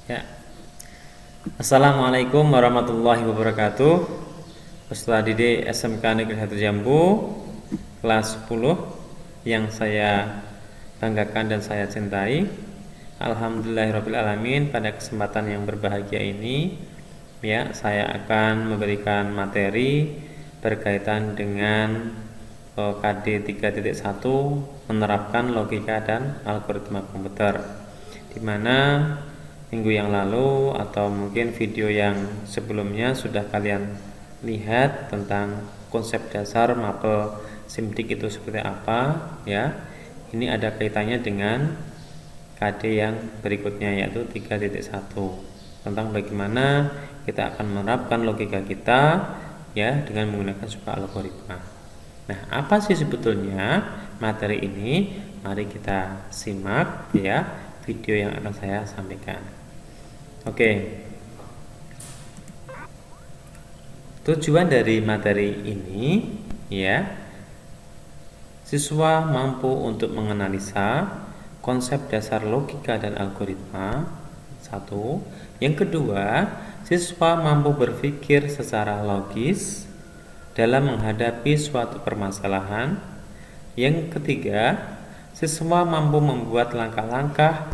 Ya. Assalamualaikum warahmatullahi wabarakatuh. Peserta didik SMK Negeri 1 Jambu kelas 10 yang saya banggakan dan saya cintai. Alhamdulillahirrabbilalamin, pada kesempatan yang berbahagia ini ya, saya akan memberikan materi berkaitan dengan KD 3.1 menerapkan logika dan algoritma komputer, di mana minggu yang lalu atau mungkin video yang sebelumnya sudah kalian lihat tentang konsep dasar mapel SIMDIK itu seperti apa ya. Ini ada kaitannya dengan KD yang berikutnya, yaitu 3.1, tentang bagaimana kita akan menerapkan logika kita ya dengan menggunakan sebuah algoritma. Nah, apa sih sebetulnya materi ini? Mari kita simak ya video yang akan saya sampaikan. Oke. Tujuan dari materi ini ya, siswa mampu untuk menganalisa konsep dasar logika dan algoritma. Satu. Yang kedua, siswa mampu berpikir secara logis dalam menghadapi suatu permasalahan. Yang ketiga, siswa mampu membuat langkah-langkah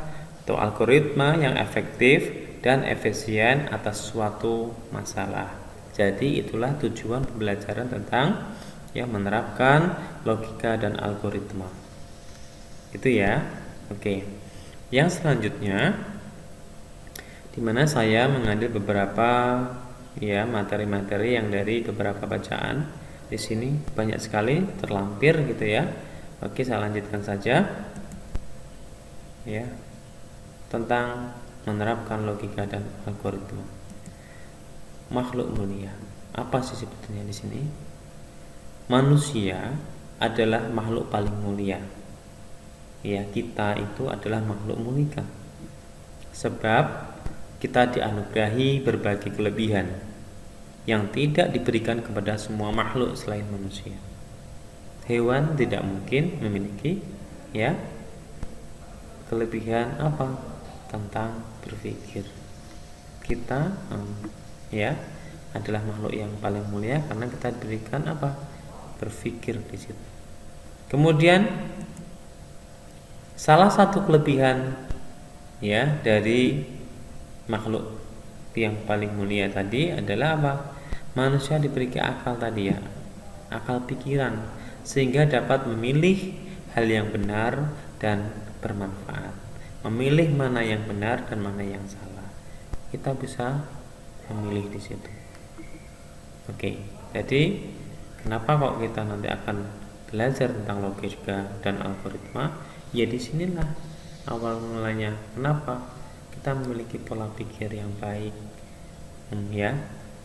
atau algoritma yang efektif dan efisien atas suatu masalah. Jadi itulah tujuan pembelajaran tentang menerapkan logika dan algoritma. Itu ya. Oke. Yang selanjutnya, dimana saya mengambil beberapa materi-materi yang dari beberapa bacaan. Di sini banyak sekali terlampir gitu ya. Oke, saya lanjutkan saja ya, tentang menerapkan logika dan algoritma. Makhluk mulia. Apa sih sebetulnya di sini? Manusia adalah makhluk paling mulia. Ya, kita itu adalah makhluk mulia. Sebab kita dianugerahi berbagai kelebihan yang tidak diberikan kepada semua makhluk selain manusia. Hewan tidak mungkin memiliki kelebihan apa? Tentang berpikir. Kita adalah makhluk yang paling mulia karena kita diberikan apa? Berpikir di situ. Kemudian salah satu kelebihan dari makhluk yang paling mulia tadi adalah apa? Manusia diberi akal tadi ya, akal pikiran, sehingga dapat memilih hal yang benar dan bermanfaat, memilih mana yang benar dan mana yang salah. Kita bisa memilih di situ. Oke, jadi kenapa kok kita nanti akan belajar tentang logika dan algoritma? Ya disinilah awal mulanya. Kenapa kita memiliki pola pikir yang baik,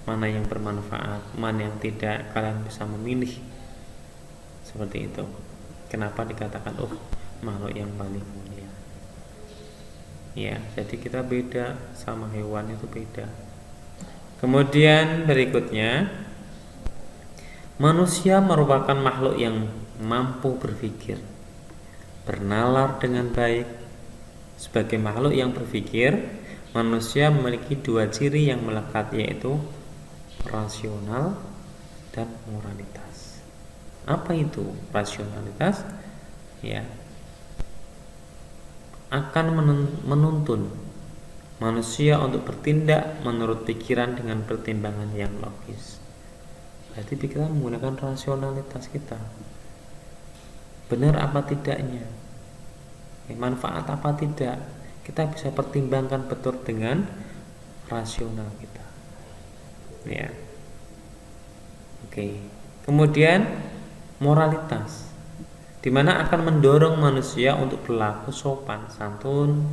mana yang bermanfaat, mana yang tidak, kalian bisa memilih seperti itu. Kenapa dikatakan makhluk yang paling mulia? Ya, jadi kita beda sama hewan, itu beda. Kemudian berikutnya, manusia merupakan makhluk yang mampu berpikir, bernalar dengan baik. Sebagai makhluk yang berpikir, manusia memiliki dua ciri yang melekat, yaitu rasional dan moralitas. Apa itu rasionalitas? Ya, akan menuntun manusia untuk bertindak menurut pikiran dengan pertimbangan yang logis. Berarti pikiran menggunakan rasionalitas kita. Benar apa tidaknya? Manfaat apa tidak? Kita bisa pertimbangkan betul dengan rasional kita. Ya. Oke. Kemudian moralitas, di mana akan mendorong manusia untuk berlaku sopan, santun,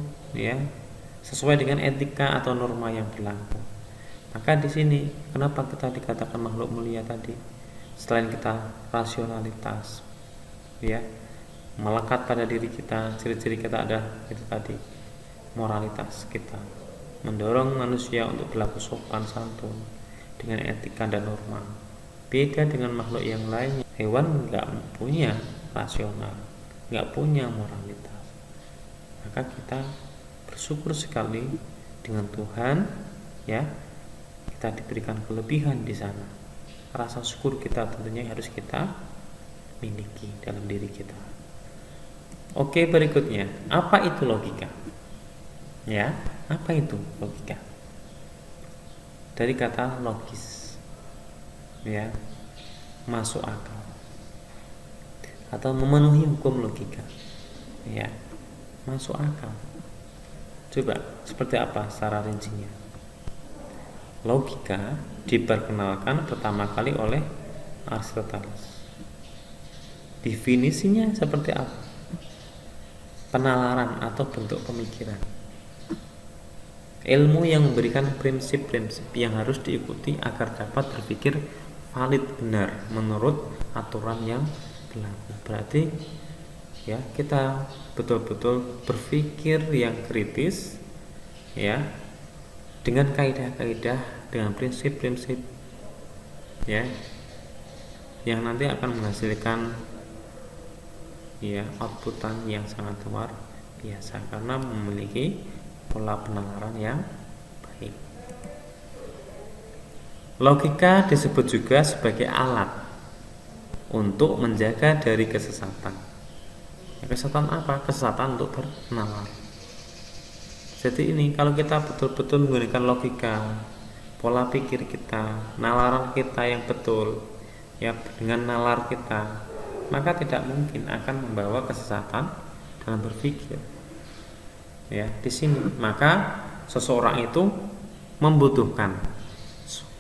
sesuai dengan etika atau norma yang berlaku. Maka di sini kenapa kita dikatakan makhluk mulia tadi? Selain kita rasionalitas, melekat pada diri kita, ciri-ciri kita ada itu tadi, moralitas kita, mendorong manusia untuk berlaku sopan, santun dengan etika dan norma. Beda dengan makhluk yang lainnya. Hewan nggak punya rasional, nggak punya moralitas. Maka kita bersyukur sekali dengan Tuhan, ya, kita diberikan kelebihan di sana. Rasa syukur kita tentunya harus kita miliki dalam diri kita. Oke, berikutnya, apa itu logika? Ya, apa itu logika? Dari kata logis, ya, masuk akal atau memenuhi hukum logika, ya, masuk akal. Coba seperti apa secara rincinya? Logika diperkenalkan pertama kali oleh Aristoteles. Definisinya seperti apa? Penalaran atau bentuk pemikiran. Ilmu yang memberikan prinsip-prinsip yang harus diikuti agar dapat berpikir valid, benar menurut aturan yang berlaku. Berarti ya, kita betul-betul berpikir yang kritis, ya, dengan kaidah-kaidah, dengan prinsip-prinsip, ya, yang nanti akan menghasilkan, ya, outputan yang sangat luar biasa karena memiliki pola penalaran yang baik. Logika disebut juga sebagai alat untuk menjaga dari kesesatan. Kesesatan apa? Kesesatan untuk bernalar. Jadi ini kalau kita betul-betul menggunakan logika, pola pikir kita, nalaran kita yang betul, ya, dengan nalar kita, maka tidak mungkin akan membawa kesesatan dalam berpikir. Ya, di sini maka seseorang itu membutuhkan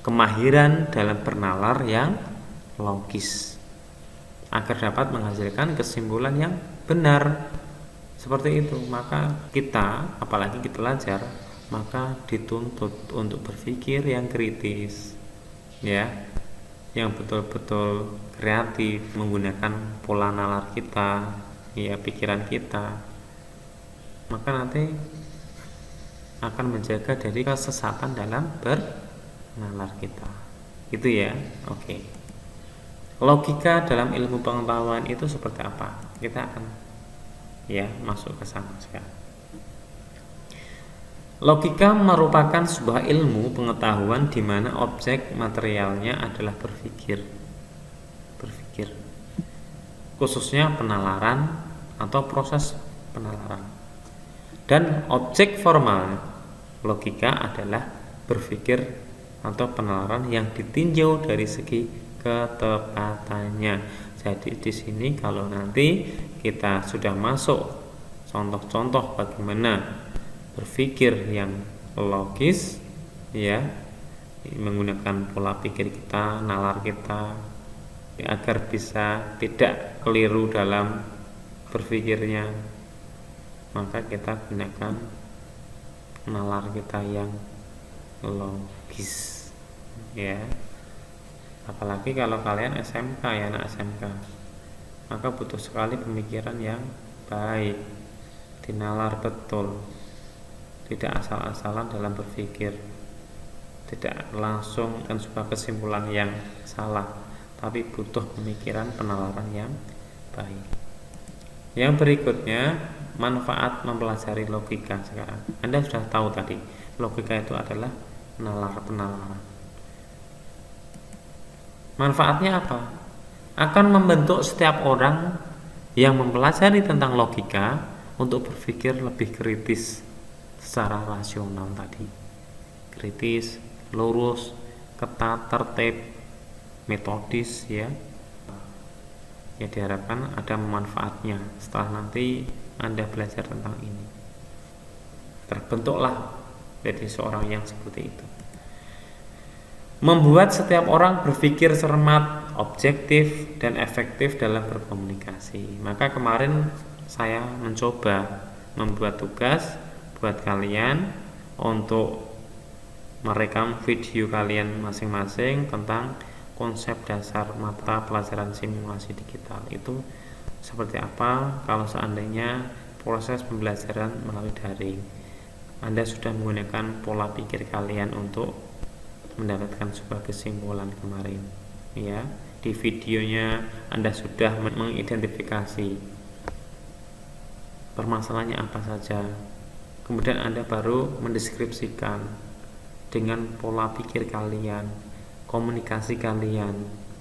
kemahiran dalam bernalar yang logis agar dapat menghasilkan kesimpulan yang benar. Seperti itu, maka kita, apalagi kita pelajar, maka dituntut untuk berpikir yang kritis, ya, yang betul-betul kreatif, menggunakan pola nalar kita, ya, pikiran kita. Maka nanti akan menjaga dari kesesatan dalam bernalar kita. Itu ya. Oke. Logika dalam ilmu pengetahuan itu seperti apa? Kita akan, ya, masuk ke sana sekarang. Logika merupakan sebuah ilmu pengetahuan di mana objek materialnya adalah berpikir. Khususnya penalaran atau proses penalaran. Dan objek formal logika adalah berpikir atau penalaran yang ditinjau dari segi ketepatannya. Jadi di sini kalau nanti kita sudah masuk contoh-contoh bagaimana berpikir yang logis, ya, menggunakan pola pikir kita, nalar kita, ya, agar bisa tidak keliru dalam berpikirnya, maka kita gunakan nalar kita yang logis, ya. Apalagi kalau kalian SMK, ya, anak SMK, maka butuh sekali pemikiran yang baik, dinalar betul, tidak asal-asalan dalam berpikir, tidak langsung dan sebuah kesimpulan yang salah, tapi butuh pemikiran penalaran yang baik. Yang berikutnya, manfaat mempelajari logika. Sekarang Anda sudah tahu tadi, logika itu adalah penalaran. Manfaatnya apa? Akan membentuk setiap orang yang mempelajari tentang logika untuk berpikir lebih kritis secara rasional tadi. Kritis, lurus, ketat, tertib, metodis, ya. Ya, diharapkan ada manfaatnya setelah nanti Anda belajar tentang ini. Terbentuklah jadi seorang yang seperti itu. Membuat setiap orang berpikir cermat, objektif, dan efektif dalam berkomunikasi. Maka kemarin saya mencoba membuat tugas buat kalian untuk merekam video kalian masing-masing tentang konsep dasar mata pelajaran simulasi digital. Itu seperti apa kalau seandainya proses pembelajaran melalui daring. Anda sudah menggunakan pola pikir kalian untuk mendapatkan sebuah kesimpulan kemarin, ya. Di videonya Anda sudah mengidentifikasi permasalahannya apa saja, Kemudian Anda baru mendeskripsikan dengan pola pikir kalian, komunikasi kalian,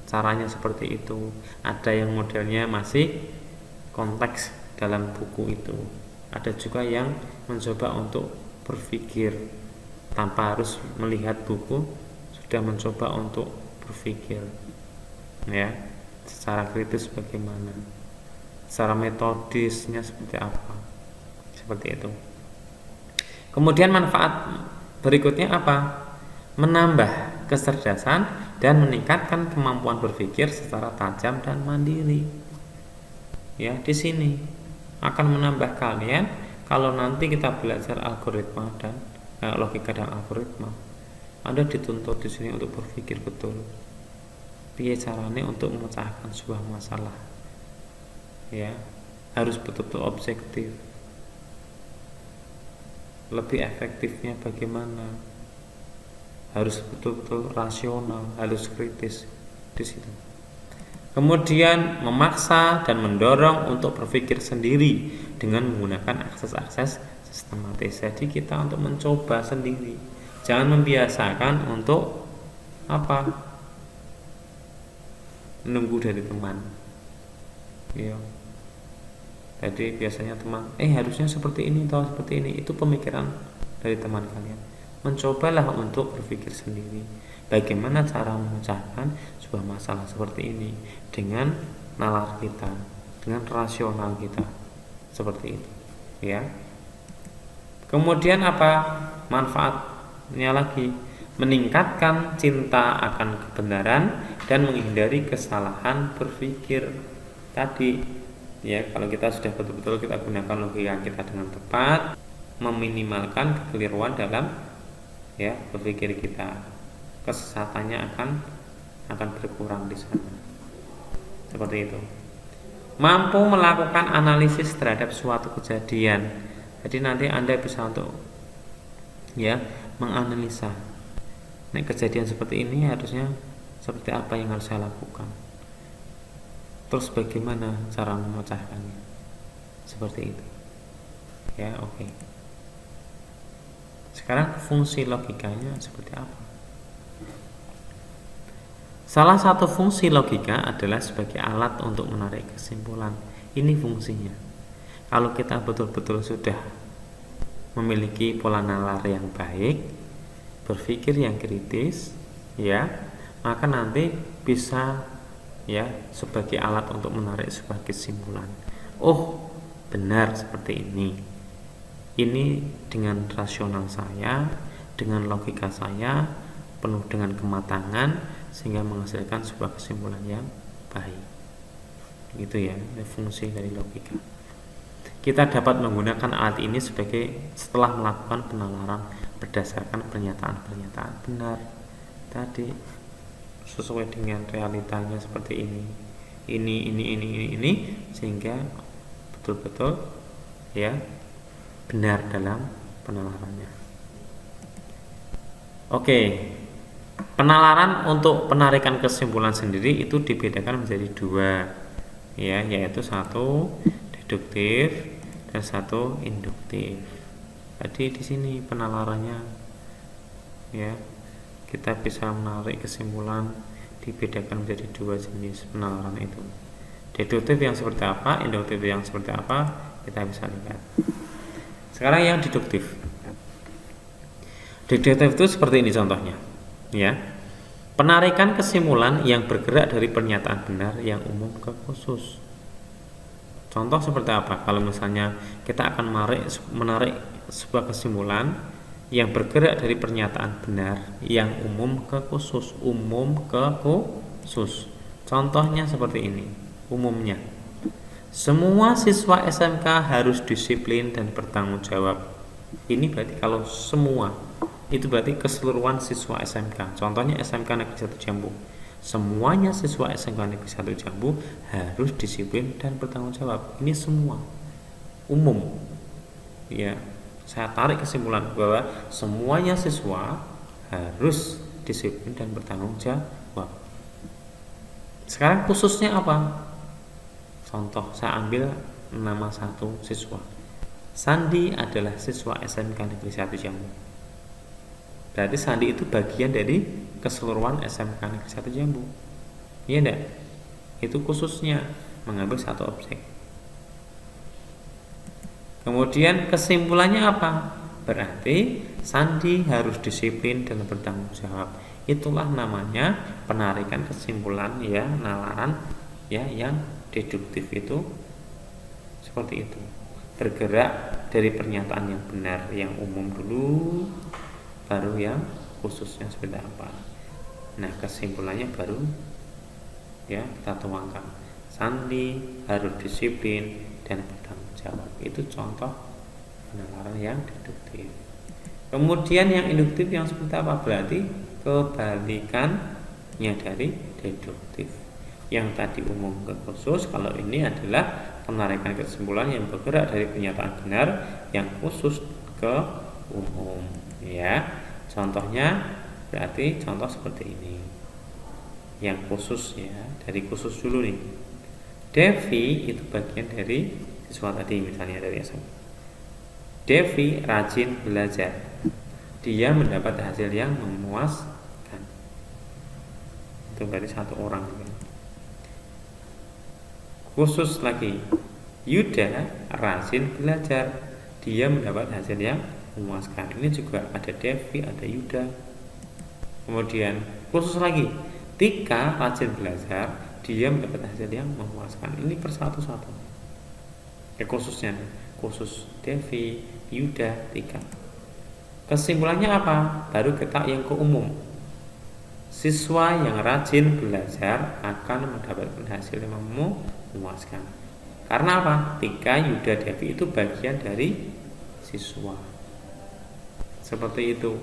caranya seperti itu. Ada yang modelnya masih konteks dalam buku itu, ada juga yang mencoba untuk berpikir tanpa harus melihat buku, sudah mencoba untuk berpikir ya secara kritis bagaimana, secara metodisnya seperti apa, seperti itu. Kemudian manfaat berikutnya apa? Menambah kecerdasan dan meningkatkan kemampuan berpikir secara tajam dan mandiri. Ya, di sini akan menambah kalian kalau nanti kita belajar algoritma dan logika dan algoritma. Anda dituntut di sini untuk berpikir betul. Piye caranya untuk memecahkan sebuah masalah. Ya, harus betul-betul objektif. Lebih efektifnya bagaimana? Harus betul-betul rasional, harus kritis di situ. Kemudian memaksa dan mendorong untuk berpikir sendiri dengan menggunakan akses-akses sistematis. Jadi kita untuk mencoba sendiri, jangan membiasakan untuk apa? Menunggu dari teman. Ya. Jadi biasanya teman, harusnya seperti ini atau seperti ini. Itu pemikiran dari teman kalian. Mencobalah untuk berpikir sendiri. Bagaimana cara memecahkan sebuah masalah seperti ini dengan nalar kita, dengan rasional kita, seperti itu, ya. Kemudian apa manfaatnya lagi? Meningkatkan cinta akan kebenaran dan menghindari kesalahan berpikir tadi. Ya, kalau kita sudah betul-betul kita gunakan logika kita dengan tepat, meminimalkan kekeliruan dalam ya berpikir kita, kesesatannya akan berkurang di sana. Seperti itu. Mampu melakukan analisis terhadap suatu kejadian. Jadi nanti Anda bisa untuk ya menganalisa. Nah, kejadian seperti ini harusnya seperti apa yang harus saya lakukan. Terus bagaimana cara memecahkannya? Seperti itu. Ya, oke. Sekarang fungsi logikanya seperti apa? Salah satu fungsi logika adalah sebagai alat untuk menarik kesimpulan. Ini fungsinya. Kalau kita betul-betul sudah memiliki pola nalar yang baik, berpikir yang kritis, ya, maka nanti bisa ya sebagai alat untuk menarik sebuah kesimpulan. Oh, benar seperti ini. Ini dengan rasional saya, dengan logika saya, penuh dengan kematangan, sehingga menghasilkan sebuah kesimpulan yang baik. Gitu ya, fungsi dari logika. Kita dapat menggunakan alat ini setelah melakukan penalaran berdasarkan pernyataan-pernyataan benar tadi, sesuai dengan realitanya seperti ini, sehingga betul-betul ya benar dalam penalarannya. Oke. Penalaran untuk penarikan kesimpulan sendiri itu dibedakan menjadi dua, ya, yaitu satu deduktif dan satu induktif. Jadi di sini penalarannya, ya, kita bisa menarik kesimpulan dibedakan menjadi dua jenis penalaran itu. Deduktif yang seperti apa, induktif yang seperti apa, kita bisa lihat. Sekarang yang deduktif. Deduktif itu seperti ini contohnya. Ya, penarikan kesimpulan yang bergerak dari pernyataan benar yang umum ke khusus. Contoh seperti apa? Kalau misalnya kita akan menarik sebuah kesimpulan yang bergerak dari pernyataan benar yang umum ke khusus, Contohnya seperti ini. Umumnya, semua siswa SMK harus disiplin dan bertanggung jawab. Ini berarti kalau semua itu berarti keseluruhan siswa SMK. Contohnya SMK Negeri 1 Jambu. Semuanya siswa SMK Negeri 1 Jambu harus disiplin dan bertanggung jawab. Ini semua umum. Ya, saya tarik kesimpulan bahwa semuanya siswa harus disiplin dan bertanggung jawab. Sekarang khususnya apa? Contoh, saya ambil nama satu siswa. Sandi adalah siswa SMK Negeri 1 Jambu. Berarti Sandi itu bagian dari keseluruhan SMK Negeri 1 Jambu. Iya enggak? Itu khususnya mengambil satu objek. Kemudian kesimpulannya apa? Berarti Sandi harus disiplin dan bertanggung jawab. Itulah namanya penarikan kesimpulan ya, nalaran ya yang deduktif itu seperti itu. Bergerak dari pernyataan yang benar, yang umum dulu, baru yang khususnya seperti apa. Nah, kesimpulannya baru ya kita tuangkan. Sandi harus disiplin dan bertanggung jawab. Itu contoh penalaran yang deduktif. Kemudian yang induktif yang seperti apa? Berarti kebalikannya dari deduktif. Yang tadi umum ke khusus, kalau ini adalah penarikan kesimpulan yang bergerak dari pernyataan benar yang khusus ke umum ya. Contohnya berarti contoh seperti ini. Yang khusus ya, dari khusus dulu nih. Devi itu bagian dari siswa tadi misalnya dari SMP. Devi rajin belajar. Dia mendapat hasil yang memuaskan. Itu berarti satu orang. Khusus lagi, Yuda rajin belajar. Dia mendapat hasil yang memuaskan. Ini juga ada Devi, ada Yuda. Kemudian khusus lagi, Tika rajin belajar. Dia mendapat hasil yang memuaskan. Ini persatu-satu. Khususnya, khusus Devi, Yuda, Tika. Kesimpulannya apa? Baru kita yang ke umum. Siswa yang rajin belajar akan mendapatkan hasil yang memuaskan. Karena apa? Tika, Yuda, Devi itu bagian dari siswa. Seperti itu.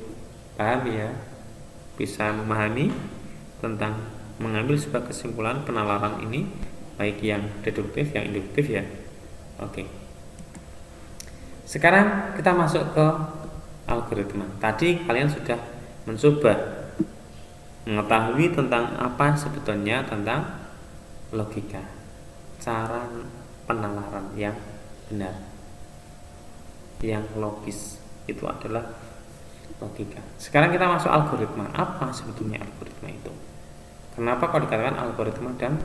Paham ya? Bisa memahami tentang mengambil sebuah kesimpulan penalaran ini, baik yang deduktif, yang induktif ya. Oke. Sekarang kita masuk ke algoritma. Tadi kalian sudah mencoba mengetahui tentang apa sebetulnya tentang logika, cara penalaran yang benar, yang logis, itu adalah logika. Sekarang kita masuk algoritma. Apa sebetulnya algoritma itu? Kenapa kalau dikatakan algoritma dan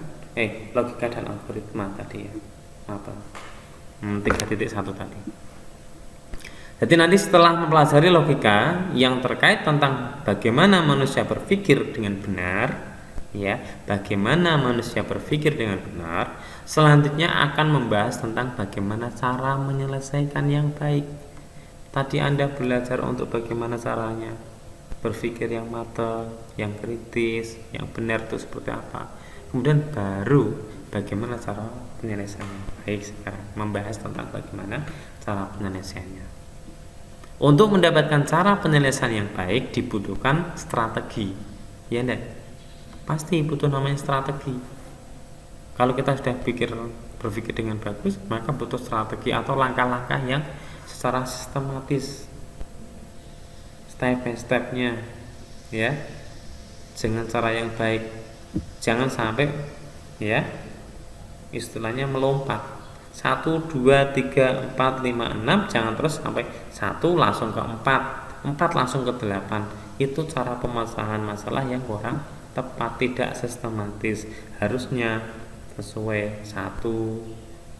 logika dan algoritma tadi ya? Apa? 3.1 tadi. Jadi nanti setelah mempelajari logika yang terkait tentang bagaimana manusia berpikir dengan benar, ya, bagaimana manusia berpikir dengan benar, selanjutnya akan membahas tentang bagaimana cara menyelesaikan yang baik. Tadi Anda belajar untuk bagaimana caranya berpikir yang matang, yang kritis, yang benar itu seperti apa. Kemudian baru bagaimana cara penyelesaiannya. Baik, sekarang membahas tentang bagaimana cara penyelesaiannya. Untuk mendapatkan cara penyelesaian yang baik dibutuhkan strategi. Ya enggak? Pasti butuh namanya strategi. Kalau kita sudah berpikir dengan bagus, maka butuh strategi atau langkah-langkah yang secara sistematis, step by stepnya, ya, dengan cara yang baik. Jangan sampai ya istilahnya melompat 1, 2, 3, 4, 5, 6, jangan terus sampai 1 langsung ke 4 langsung ke 8. Itu cara pemecahan masalah yang kurang tepat, tidak sistematis. Harusnya sesuai 1,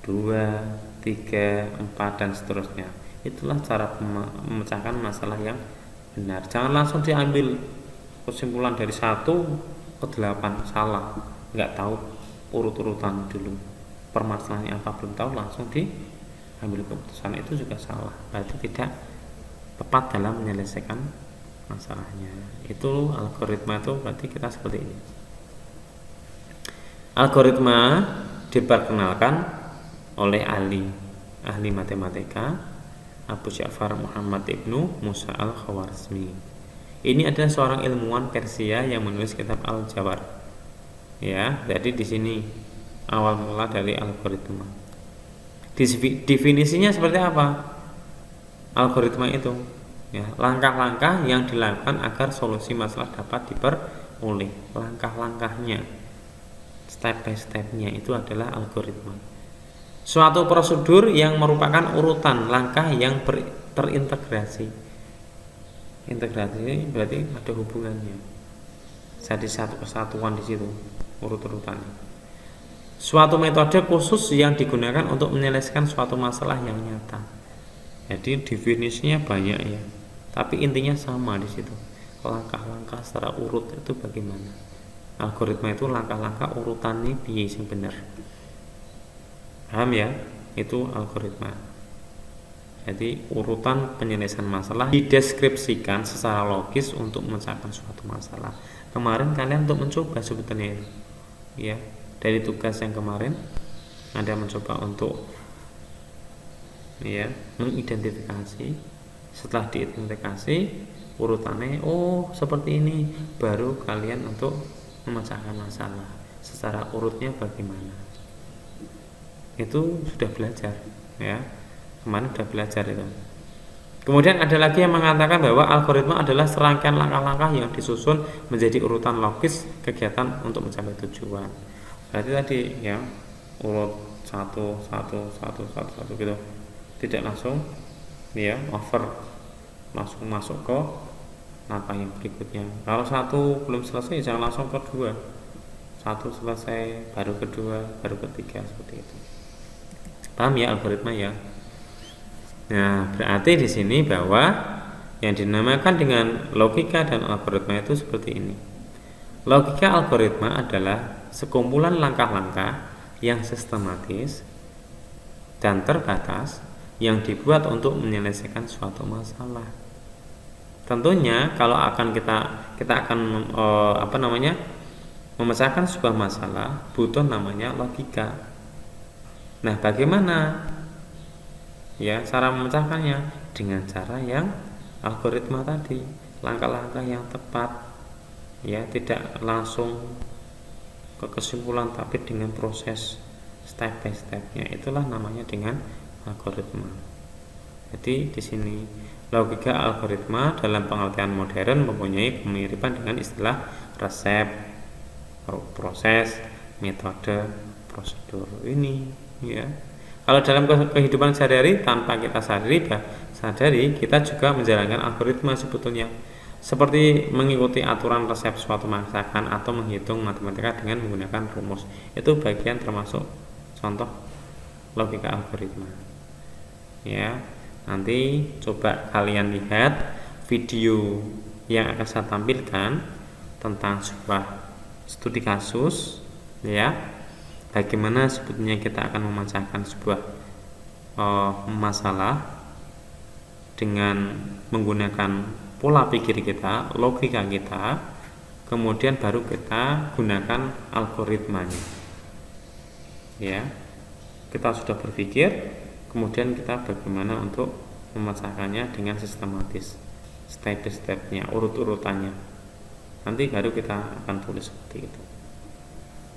2, 3, 4 dan seterusnya. Itulah cara memecahkan masalah yang benar. Jangan langsung diambil kesimpulan dari 1 ke 8, salah. Nggak tahu urut-urutan dulu. Permasalahannya apa belum tahu langsung diambil keputusan, itu juga salah. Berarti tidak tepat dalam menyelesaikan masalahnya. Itu algoritma itu berarti kita seperti ini. Algoritma diperkenalkan oleh ahli matematika Abu Ja'far Muhammad ibnu Musa al-Khawarizmi. Ini adalah seorang ilmuwan Persia yang menulis kitab Al-Jawhar. Ya, jadi di sini awal mula dari algoritma. Definisinya seperti apa? Algoritma itu ya, langkah-langkah yang dilakukan agar solusi masalah dapat diperoleh. Langkah-langkahnya, step by stepnya itu adalah algoritma. Suatu prosedur yang merupakan urutan langkah yang terintegrasi. Integrasi ini berarti ada hubungannya. Jadi satu kesatuan di situ urut-urutannya. Suatu metode khusus yang digunakan untuk menyelesaikan suatu masalah yang nyata. Jadi definisinya banyak ya, tapi intinya sama di situ. Langkah-langkah secara urut itu bagaimana? Algoritma itu langkah-langkah urutannya piye sing bener. Paham ya? Itu algoritma. Jadi urutan penyelesaian masalah dideskripsikan secara logis untuk memecahkan suatu masalah. Kemarin kalian untuk mencoba sebetulnya itu, ya, dari tugas yang kemarin Anda mencoba untuk ya mengidentifikasi. Setelah diidentifikasi urutannya, oh seperti ini, baru kalian untuk memecahkan masalah secara urutnya bagaimana. Itu sudah belajar ya, kemarin sudah belajar itu. Kemudian ada lagi yang mengatakan bahwa algoritma adalah serangkaian langkah-langkah yang disusun menjadi urutan logis kegiatan untuk mencapai tujuan. Berarti tadi ya urut satu gitu, tidak langsung ya over, langsung masuk ke langkah yang berikutnya. Kalau satu belum selesai jangan langsung kedua, satu selesai baru kedua, baru ketiga, seperti itu. Paham ya algoritma ya? Nah, berarti di sini bahwa yang dinamakan dengan logika dan algoritma itu seperti ini. Logika algoritma adalah sekumpulan langkah-langkah yang sistematis dan terbatas yang dibuat untuk menyelesaikan suatu masalah. Tentunya kalau akan kita akan memecahkan sebuah masalah butuh namanya logika. Nah, bagaimana ya cara memecahkannya? Dengan cara yang algoritma tadi, langkah-langkah yang tepat ya, tidak langsung ke kesimpulan tapi dengan proses step by stepnya, itulah namanya dengan algoritma. Jadi di sini logika algoritma dalam pengertian modern mempunyai kemiripan dengan istilah resep, proses, metode, prosedur ini ya. Kalau dalam kehidupan sehari-hari tanpa kita sadari kita juga menjalankan algoritma sebetulnya, seperti mengikuti aturan resep suatu masakan atau menghitung matematika dengan menggunakan rumus. Itu bagian termasuk contoh logika algoritma. Ya, nanti coba kalian lihat video yang akan saya tampilkan tentang sebuah studi kasus ya. Bagaimana sebetulnya kita akan memecahkan sebuah masalah dengan menggunakan pola pikir kita, logika kita, kemudian baru kita gunakan algoritmanya. Ya, kita sudah berpikir, kemudian kita bagaimana untuk memecahkannya dengan sistematis, step by stepnya, urut-urutannya. Nanti baru kita akan tulis seperti itu.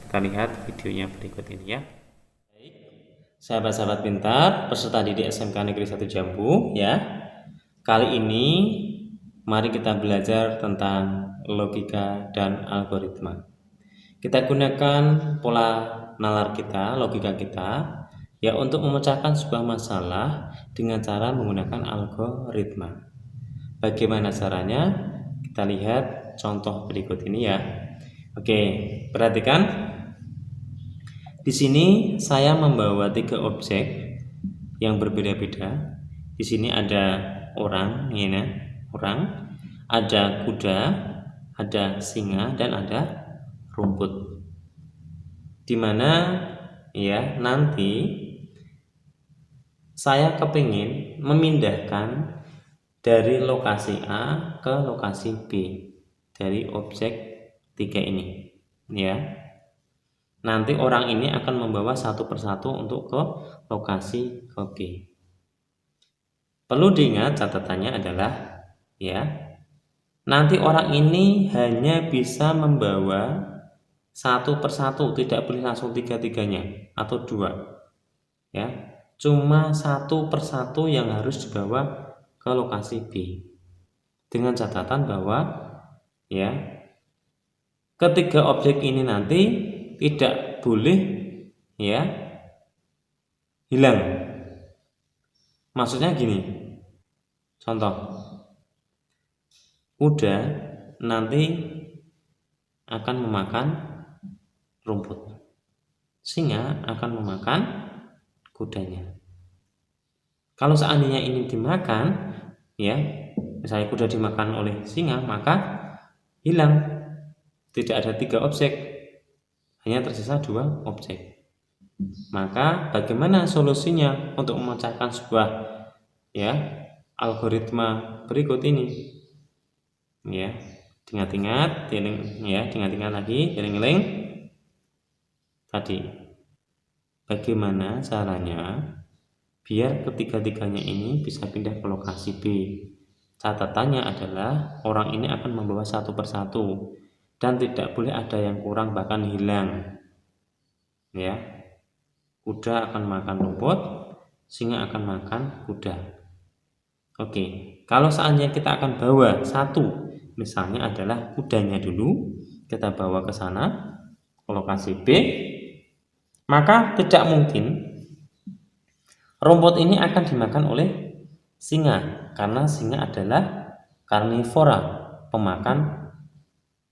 Kita lihat videonya berikut ini ya. Baik, sahabat-sahabat pintar, peserta didik SMK Negeri 1 Jambu ya. Kali ini mari kita belajar tentang logika dan algoritma. Kita gunakan pola nalar kita, logika kita ya untuk memecahkan sebuah masalah dengan cara menggunakan algoritma. Bagaimana caranya? Kita lihat contoh berikut ini ya. Oke, perhatikan. Di sini saya membawa 3 objek yang berbeda-beda. Di sini ada orang, ini orang, ada kuda, ada singa, dan ada rumput. Dimana ya nanti saya kepingin memindahkan dari lokasi A ke lokasi B dari objek 3 ini ya. Nanti orang ini akan membawa satu persatu untuk ke lokasi ke B. Perlu diingat catatannya adalah ya, nanti orang ini hanya bisa membawa satu persatu, tidak boleh langsung tiga-tiganya atau 2 ya. Cuma satu persatu yang harus dibawa ke lokasi B. Dengan catatan bahwa ya, ketiga objek ini nanti tidak boleh ya hilang. Maksudnya gini, contoh, kuda nanti akan memakan rumput, singa akan memakan kudanya. Kalau seandainya ini dimakan, ya, misalnya kuda dimakan oleh singa, maka hilang. Tidak ada 3 objek, hanya tersisa 2 objek. Maka bagaimana solusinya untuk memecahkan sebuah algoritma berikut ini? Ya, ingat-ingat, ingat-ingat lagi, eling-eling tadi. Bagaimana caranya biar ketiga-tiganya ini bisa pindah ke lokasi B? Catatannya adalah orang ini akan membawa satu persatu dan tidak boleh ada yang kurang bahkan hilang. Ya, kuda akan makan rumput, singa akan makan kuda. Oke, kalau seandainya kita akan bawa satu, misalnya adalah kudanya dulu, kita bawa ke sana ke lokasi B, maka tidak mungkin rumput ini akan dimakan oleh singa, karena singa adalah karnivora, pemakan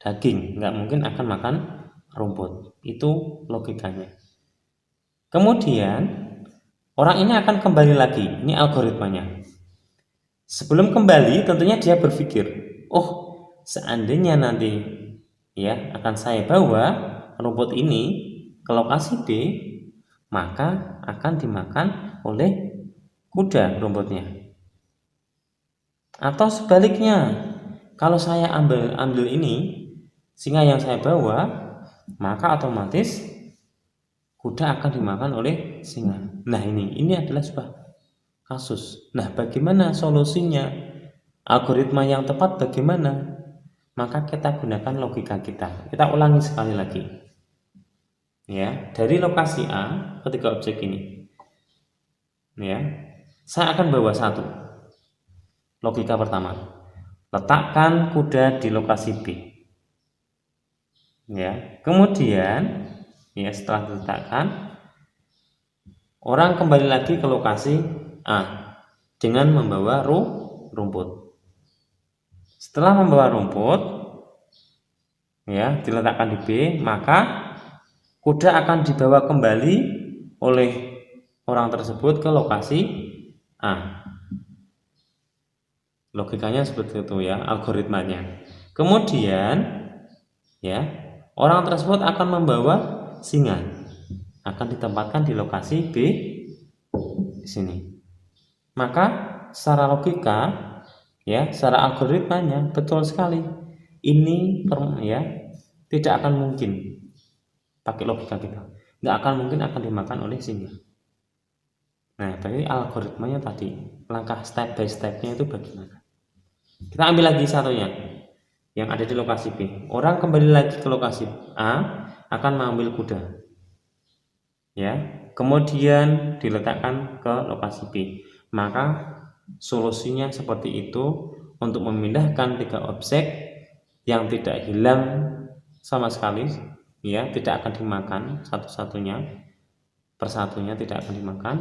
daging, nggak mungkin akan makan rumput. Itu logikanya. Kemudian orang ini akan kembali lagi, ini algoritmanya. Sebelum kembali tentunya dia berpikir, oh seandainya nanti akan saya bawa rumput ini ke lokasi B, maka akan dimakan oleh kuda rumputnya. Atau sebaliknya, kalau saya ambil ini singa yang saya bawa, maka otomatis kuda akan dimakan oleh singa. Nah, ini adalah sebuah kasus. Nah, bagaimana solusinya? Algoritma yang tepat bagaimana? Maka kita gunakan logika kita. Kita ulangi sekali lagi. Ya, dari lokasi A ketiga objek ini. Ya, saya akan bawa satu. Logika pertama, letakkan kuda di lokasi B. Ya, kemudian setelah diletakkan, orang kembali lagi ke lokasi A dengan membawa rumput. Setelah membawa rumput, diletakkan di B, maka kuda akan dibawa kembali oleh orang tersebut ke lokasi A. Logikanya seperti itu algoritmanya. Kemudian orang tersebut akan membawa singa, akan ditempatkan di lokasi B di sini. Maka secara logika secara algoritmanya betul sekali. Ini tidak akan mungkin pakai logika kita. Nggak akan mungkin akan dimakan oleh singa. Nah, tapi algoritmanya tadi, langkah step by stepnya itu bagaimana? Kita ambil lagi satunya yang ada di lokasi B. Orang kembali lagi ke lokasi A, akan mengambil kuda. Kemudian diletakkan ke lokasi B. Maka solusinya seperti itu untuk memindahkan 3 objek yang tidak hilang sama sekali, tidak akan dimakan satu-satunya, persatunya tidak akan dimakan,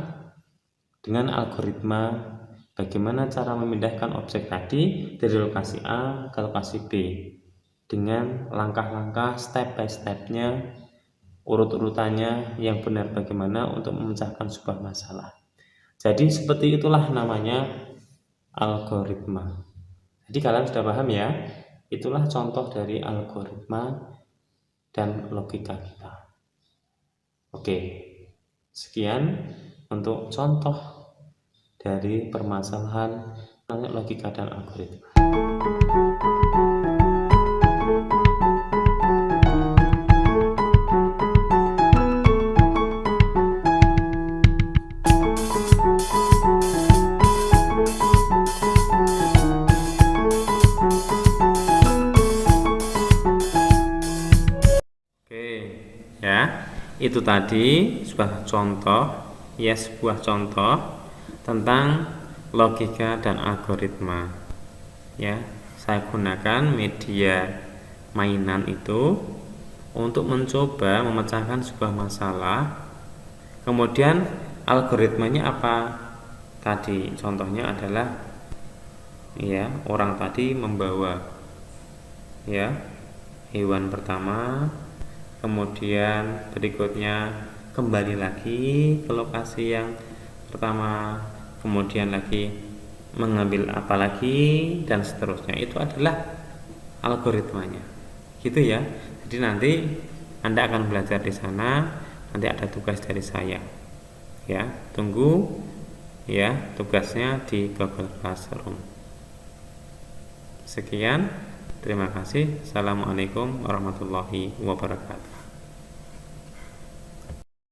dengan algoritma bagaimana cara memindahkan objek tadi dari lokasi A ke lokasi B dengan langkah-langkah step by stepnya, urut-urutannya yang benar bagaimana untuk memecahkan sebuah masalah. Jadi seperti itulah namanya algoritma. Jadi kalian sudah paham ya? Itulah contoh dari algoritma dan logika kita. Oke, sekian untuk contoh dari permasalahan logika dan algoritma. Itu tadi sebuah contoh tentang logika dan algoritma. Saya gunakan media mainan itu untuk mencoba memecahkan sebuah masalah. Kemudian algoritmanya apa tadi? Contohnya adalah ya, orang tadi membawa ya hewan pertama, kemudian berikutnya kembali lagi ke lokasi yang pertama, kemudian lagi mengambil apa lagi, dan seterusnya. Itu adalah algoritmanya, gitu ya. Jadi nanti Anda akan belajar di sana, nanti ada tugas dari saya ya. Tunggu ya tugasnya di Google Classroom. Sekian, terima kasih. Assalamualaikum warahmatullahi wabarakatuh.